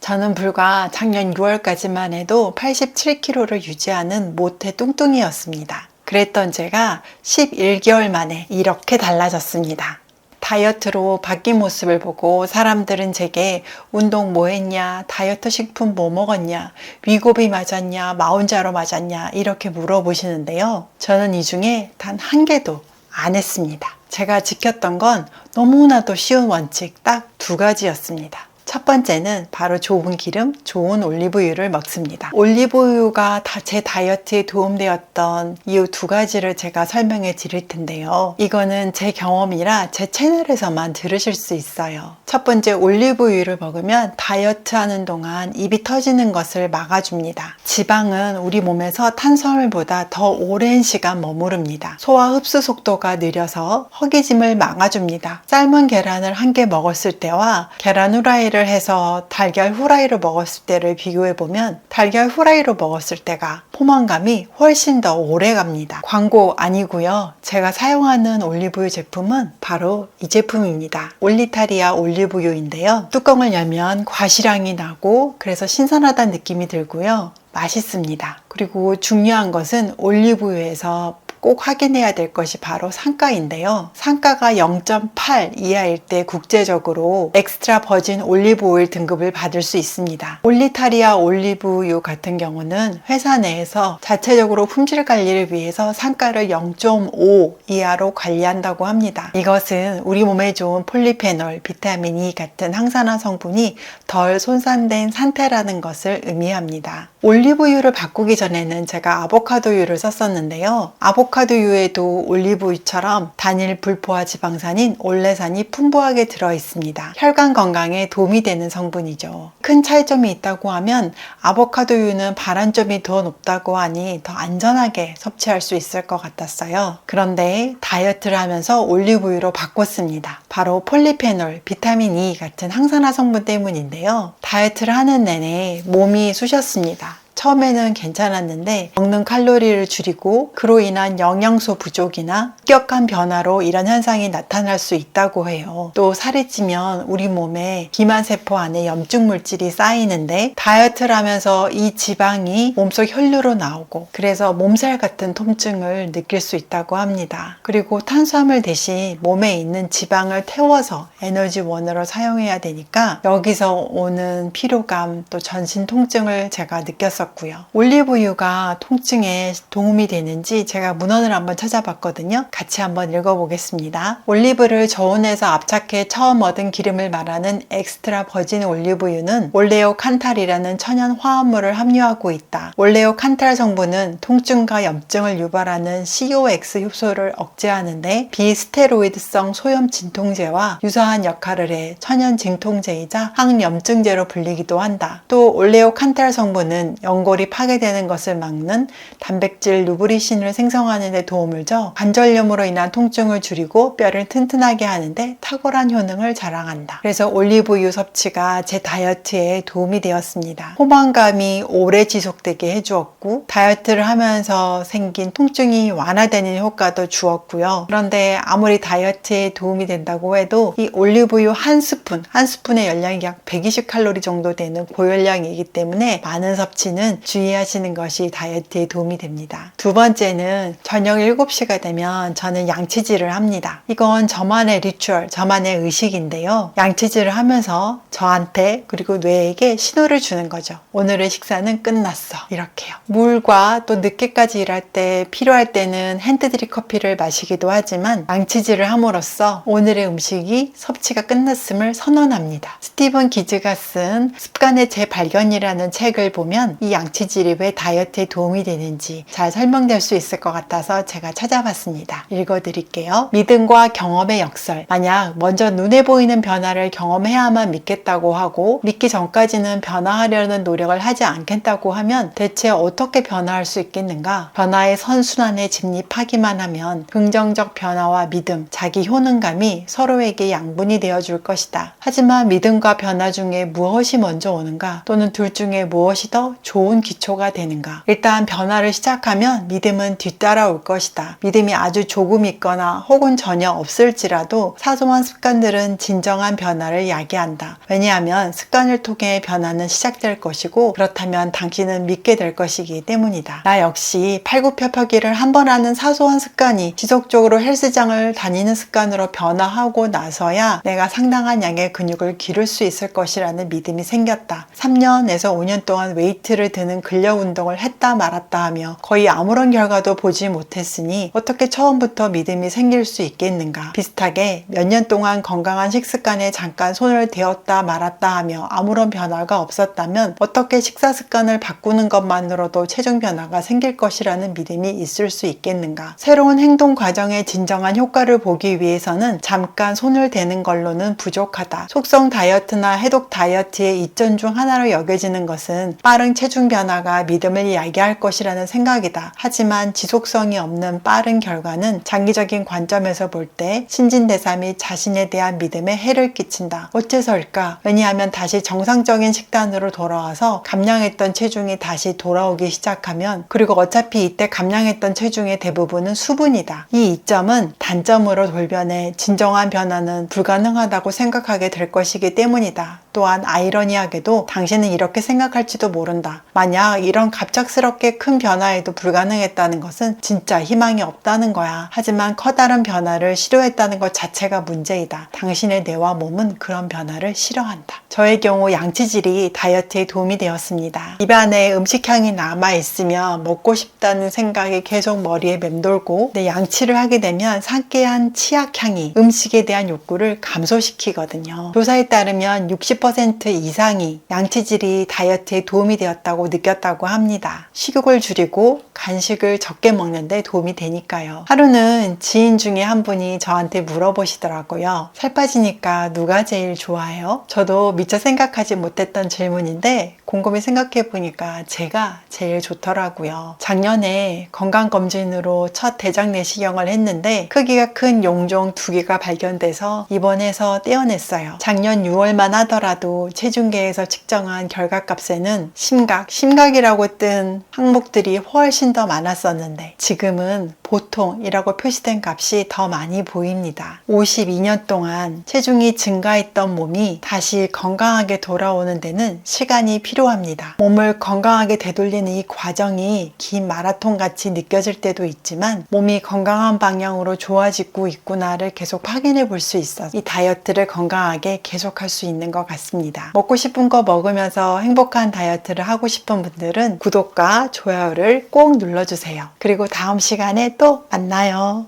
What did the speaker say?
저는 불과 작년 6월까지만 해도 87kg를 유지하는 모태 뚱뚱이였습니다. 그랬던 제가 11개월 만에 이렇게 달라졌습니다. 다이어트로 바뀐 모습을 보고 사람들은 제게 운동 뭐 했냐, 다이어트 식품 뭐 먹었냐, 위고비 맞았냐, 마운자로 맞았냐 이렇게 물어보시는데요. 저는 이 중에 단 한 개도 안 했습니다. 제가 지켰던 건 너무나도 쉬운 원칙 딱 두 가지였습니다. 첫 번째는 바로 좋은 기름, 좋은 올리브유를 먹습니다. 올리브유가 제 다이어트에 도움되었던 이유 두 가지를 제가 설명해 드릴 텐데요. 이거는 제 경험이라 제 채널에서만 들으실 수 있어요. 첫 번째, 올리브유를 먹으면 다이어트 하는 동안 입이 터지는 것을 막아줍니다. 지방은 우리 몸에서 탄수화물보다 더 오랜 시간 머무릅니다. 소화 흡수 속도가 느려서 허기짐을 막아줍니다. 삶은 계란을 한 개 먹었을 때와 계란 후라이를 해서 달걀 후라이를 먹었을 때를 비교해 보면 달걀 후라이로 먹었을 때가 포만감이 훨씬 더 오래 갑니다. 광고 아니고요. 제가 사용하는 올리브유 제품은 바로 이 제품입니다. 올리타리아 올리브유인데요. 뚜껑을 열면 과시량이 나고 그래서 신선하다는 느낌이 들고요. 맛있습니다. 그리고 중요한 것은 올리브유에서 꼭 확인해야 될 것이 바로 상가인데요. 상가가 0.8 이하일 때 국제적으로 엑스트라 버진 올리브 오일 등급을 받을 수 있습니다. 올리타리아 올리브유 같은 경우는 회사 내에서 자체적으로 품질 관리를 위해서 상가를 0.5 이하로 관리한다고 합니다. 이것은 우리 몸에 좋은 폴리페놀, 비타민 E 같은 항산화 성분이 덜 손상된 상태라는 것을 의미합니다. 올리브유를 바꾸기 전에는 제가 아보카도유를 썼었는데요. 아보카도유에도 올리브유처럼 단일 불포화 지방산인 올레산이 풍부하게 들어있습니다. 혈관 건강에 도움이 되는 성분이죠. 큰 차이점이 있다고 하면 아보카도유는 발암점이 더 높다고 하니 더 안전하게 섭취할 수 있을 것 같았어요. 그런데 다이어트를 하면서 올리브유로 바꿨습니다. 바로 폴리페놀, 비타민 E 같은 항산화 성분 때문인데요. 다이어트를 하는 내내 몸이 쑤셨습니다. 처음에는 괜찮았는데 먹는 칼로리를 줄이고 그로 인한 영양소 부족이나 급격한 변화로 이런 현상이 나타날 수 있다고 해요. 또 살이 찌면 우리 몸에 기만세포 안에 염증 물질이 쌓이는데 다이어트를 하면서 이 지방이 몸속 혈류로 나오고 그래서 몸살 같은 통증을 느낄 수 있다고 합니다. 그리고 탄수화물 대신 몸에 있는 지방을 태워서 에너지원으로 사용해야 되니까 여기서 오는 피로감 또 전신 통증을 제가 느꼈었고 올리브유가 통증에 도움이 되는지 제가 문헌을 한번 찾아봤거든요. 같이 한번 읽어보겠습니다. 올리브를 저온에서 압착해 처음 얻은 기름을 말하는 엑스트라 버진 올리브유는 올레오칸탈이라는 천연 화합물을 함유하고 있다. 올레오칸탈 성분은 통증과 염증을 유발하는 COX 효소를 억제하는데 비스테로이드성 소염 진통제와 유사한 역할을 해 천연 진통제이자 항염증제로 불리기도 한다. 또 올레오칸탈 성분은 연골이 파괴되는 것을 막는 단백질 루브리신을 생성하는 데 도움을 줘 관절염으로 인한 통증을 줄이고 뼈를 튼튼하게 하는데 탁월한 효능을 자랑한다. 그래서 올리브유 섭취가 제 다이어트에 도움이 되었습니다. 포만감이 오래 지속되게 해주었고 다이어트를 하면서 생긴 통증이 완화되는 효과도 주었고요. 그런데 아무리 다이어트에 도움이 된다고 해도 이 올리브유 한 스푼의 열량이 약 120칼로리 정도 되는 고열량이기 때문에 많은 섭취는 주의하시는 것이 다이어트에 도움이 됩니다. 두 번째는 저녁 7시가 되면 저는 양치질을 합니다. 이건 저만의 리추얼, 저만의 의식인데요. 양치질을 하면서 저한테 그리고 뇌에게 신호를 주는 거죠. 오늘의 식사는 끝났어. 이렇게요. 물과 또 늦게까지 일할 때 필요할 때는 핸드드립 커피를 마시기도 하지만 양치질을 함으로써 오늘의 음식이 섭취가 끝났음을 선언합니다. 스티븐 기즈가 쓴 습관의 재발견이라는 책을 보면 이 양치질이 왜 다이어트에 도움이 되는지 잘 설명될 수 있을 것 같아서 제가 찾아봤습니다. 읽어드릴게요. 믿음과 경험의 역설. 만약 먼저 눈에 보이는 변화를 경험해야만 믿겠다고 하고 믿기 전까지는 변화하려는 노력을 하지 않겠다고 하면 대체 어떻게 변화할 수 있겠는가? 변화의 선순환에 진입하기만 하면 긍정적 변화와 믿음, 자기 효능감이 서로에게 양분이 되어줄 것이다. 하지만 믿음과 변화 중에 무엇이 먼저 오는가? 또는 둘 중에 무엇이 더 좋은 좋은 기초가 되는가? 일단 변화를 시작하면 믿음은 뒤따라올 것이다. 믿음이 아주 조금 있거나 혹은 전혀 없을지라도 사소한 습관들은 진정한 변화를 야기한다. 왜냐하면 습관을 통해 변화는 시작될 것이고 그렇다면 당신은 믿게 될 것이기 때문이다. 나 역시 팔굽혀펴기를 한 번 하는 사소한 습관이 지속적으로 헬스장을 다니는 습관으로 변화하고 나서야 내가 상당한 양의 근육을 기를 수 있을 것이라는 믿음이 생겼다. 3년에서 5년 동안 웨이트를 드는 근력 운동을 했다 말았다 하며 거의 아무런 결과도 보지 못했으니 어떻게 처음부터 믿음이 생길 수 있겠는가? 비슷하게 몇 년 동안 건강한 식습관에 잠깐 손을 대었다 말았다 하며 아무런 변화가 없었다면 어떻게 식사 습관을 바꾸는 것만으로도 체중 변화가 생길 것이라는 믿음이 있을 수 있겠는가? 새로운 행동 과정의 진정한 효과를 보기 위해서는 잠깐 손을 대는 걸로는 부족하다. 속성 다이어트나 해독 다이어트의 이점 중 하나로 여겨지는 것은 빠른 체중 변화가 믿음을 야기할 것이라는 생각이다. 하지만 지속성이 없는 빠른 결과는 장기적인 관점에서 볼 때 신진대사 및 자신에 대한 믿음에 해를 끼친다. 어째서일까? 왜냐하면 다시 정상적인 식단으로 돌아와서 감량했던 체중이 다시 돌아오기 시작하면 그리고 어차피 이때 감량했던 체중의 대부분은 수분이다. 이 이점은 단점으로 돌변해 진정한 변화는 불가능하다고 생각하게 될 것이기 때문이다. 또한 아이러니하게도 당신은 이렇게 생각할지도 모른다. 만약 이런 갑작스럽게 큰 변화에도 불가능했다는 것은 진짜 희망이 없다는 거야. 하지만 커다란 변화를 싫어했다는 것 자체가 문제이다. 당신의 뇌와 몸은 그런 변화를 싫어한다. 저의 경우 양치질이 다이어트에 도움이 되었습니다. 입안에 음식향이 남아있으면 먹고 싶다는 생각이 계속 머리에 맴돌고 양치를 하게 되면 상쾌한 치약향이 음식에 대한 욕구를 감소시키거든요. 조사에 따르면 60% 이상이 양치질이 다이어트에 도움이 되었다고 느꼈다고 합니다. 식욕을 줄이고 간식을 적게 먹는데 도움이 되니까요. 하루는 지인 중에 한 분이 저한테 물어보시더라고요. 살 빠지니까 누가 제일 좋아해요? 저도 미처 생각하지 못했던 질문인데 곰곰이 생각해 보니까 제가 제일 좋더라고요. 작년에 건강검진으로 첫 대장 내시경을 했는데 크기가 큰 용종 2개가 발견돼서 입원해서 떼어냈어요. 작년 6월만 하더라도 체중계에서 측정한 결과값에는 심각이라고 뜬 항목들이 훨씬 더 많았었는데 지금은 보통이라고 표시된 값이 더 많이 보입니다. 52년 동안 체중이 증가했던 몸이 다시 건강하게 돌아오는 데는 시간이 필요합니다. 몸을 건강하게 되돌리는 이 과정이 긴 마라톤 같이 느껴질 때도 있지만 몸이 건강한 방향으로 좋아지고 있구나를 계속 확인해 볼 수 있어 이 다이어트를 건강하게 계속할 수 있는 것 같습니다. 먹고 싶은 거 먹으면서 행복한 다이어트를 하고 싶은 분들은 구독과 좋아요를 꼭 눌러주세요. 그리고 다음 시간에 또 만나요.